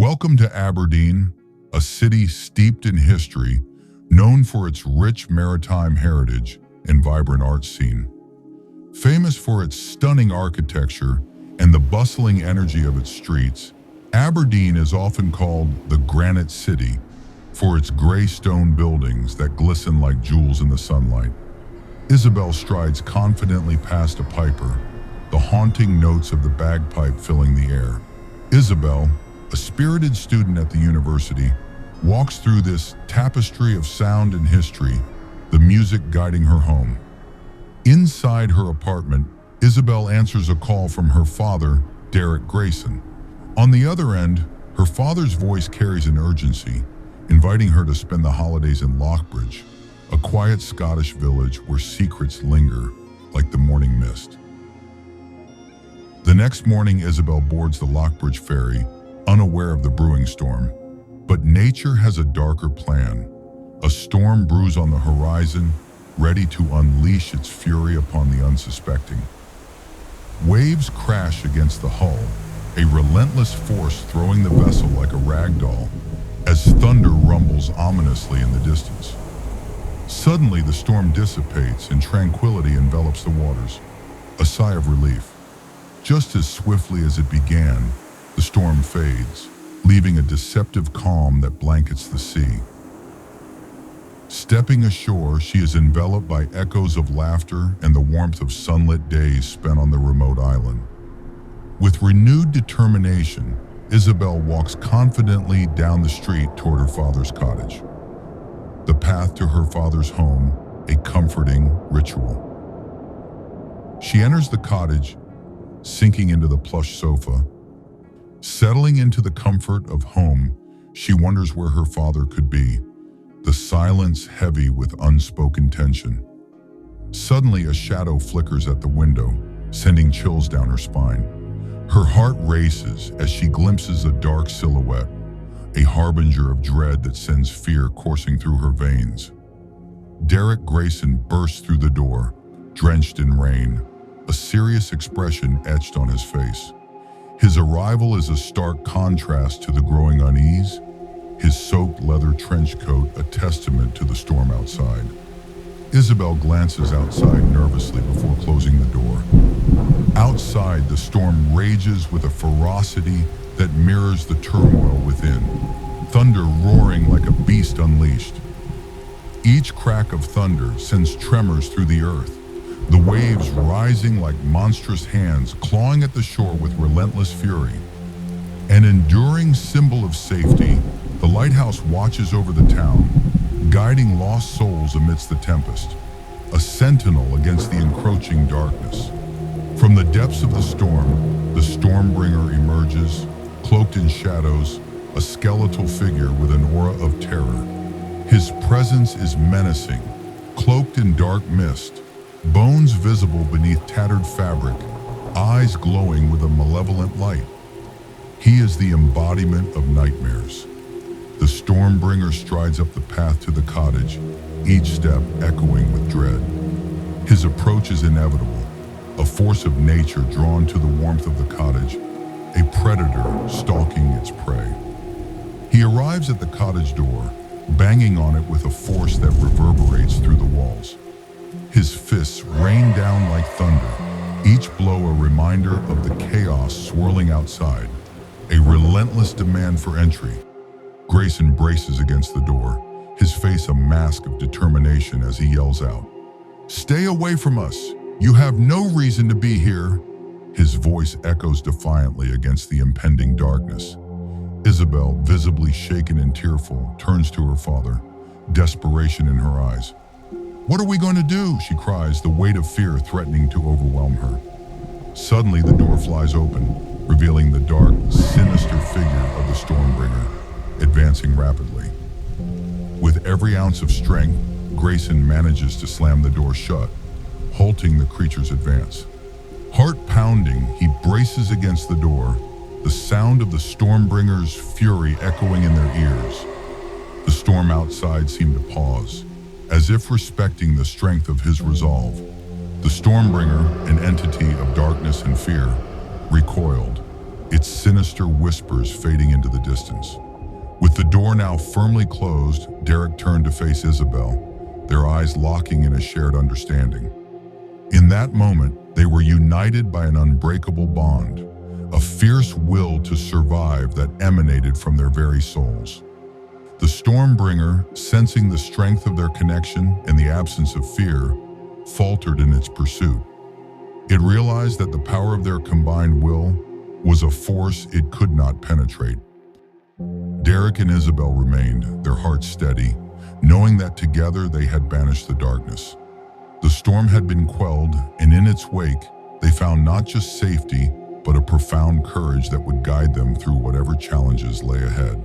Welcome to Aberdeen, a city steeped in history, known for its rich maritime heritage and vibrant art scene. Famous for its stunning architecture and the bustling energy of its streets, Aberdeen is often called the Granite City for its gray stone buildings that glisten like jewels in the sunlight. Isabel strides confidently past a piper, the haunting notes of the bagpipe filling the air. Isabel, a spirited student at the university, walks through this tapestry of sound and history, the music guiding her home. Inside her apartment, Isabel answers a call from her father, Derek Grayson. On the other end, her father's voice carries an urgency, inviting her to spend the holidays in Lochbridge, a quiet Scottish village where secrets linger like the morning mist. The next morning, Isabel boards the Lochbridge ferry, unaware of the brewing storm. But nature has a darker plan. A storm brews on the horizon, ready to unleash its fury upon the unsuspecting. Waves crash against the hull, a relentless force throwing the vessel like a rag doll, as thunder rumbles ominously in the distance. Suddenly, the storm dissipates and tranquility envelops the waters. A sigh of relief. Just as swiftly as it began, the storm fades, leaving a deceptive calm that blankets the sea. Stepping ashore, she is enveloped by echoes of laughter and the warmth of sunlit days spent on the remote island. With renewed determination, Isabel walks confidently down the street toward her father's cottage. The path to her father's home, a comforting ritual. She enters the cottage, sinking into the plush sofa. Settling into the comfort of home, she wonders where her father could be, the silence heavy with unspoken tension. Suddenly, a shadow flickers at the window, sending chills down her spine. Her heart races as she glimpses a dark silhouette, a harbinger of dread that sends fear coursing through her veins. Derek Grayson bursts through the door, drenched in rain, a serious expression etched on his face. His arrival is a stark contrast to the growing unease, his soaked leather trench coat a testament to the storm outside. Isabel glances outside nervously before closing the door. Outside, the storm rages with a ferocity that mirrors the turmoil within, thunder roaring like a beast unleashed. Each crack of thunder sends tremors through the earth, the waves rising like monstrous hands clawing at the shore with relentless fury. An enduring symbol of safety, the lighthouse watches over the town, guiding lost souls amidst the tempest, a sentinel against the encroaching darkness. From the depths of the Stormbringer emerges, cloaked in shadows, a skeletal figure with an aura of terror. His presence is menacing, cloaked in dark mist, bones visible beneath tattered fabric, eyes glowing with a malevolent light. He is the embodiment of nightmares. The Stormbringer strides up the path to the cottage, each step echoing with dread. His approach is inevitable, a force of nature drawn to the warmth of the cottage, a predator stalking its prey. He arrives at the cottage door, banging on it with a force that reverberates through the walls. His fists rain down like thunder, each blow a reminder of the chaos swirling outside, a relentless demand for entry. Grayson braces against the door, his face a mask of determination as he yells out, "Stay away from us! You have no reason to be here!" His voice echoes defiantly against the impending darkness. Isabel, visibly shaken and tearful, turns to her father, desperation in her eyes. "What are we going to do?" she cries, the weight of fear threatening to overwhelm her. Suddenly, the door flies open, revealing the dark, sinister figure of the Stormbringer, advancing rapidly. With every ounce of strength, Grayson manages to slam the door shut, halting the creature's advance. Heart pounding, he braces against the door, the sound of the Stormbringer's fury echoing in their ears. The storm outside seemed to pause, as if respecting the strength of his resolve. The Stormbringer, an entity of darkness and fear, recoiled, its sinister whispers fading into the distance. With the door now firmly closed, Derek turned to face Isabel, their eyes locking in a shared understanding. In that moment, they were united by an unbreakable bond, a fierce will to survive that emanated from their very souls. The Stormbringer, sensing the strength of their connection and the absence of fear, faltered in its pursuit. It realized that the power of their combined will was a force it could not penetrate. Derek and Isabel remained, their hearts steady, knowing that together they had banished the darkness. The storm had been quelled, and in its wake, they found not just safety, but a profound courage that would guide them through whatever challenges lay ahead.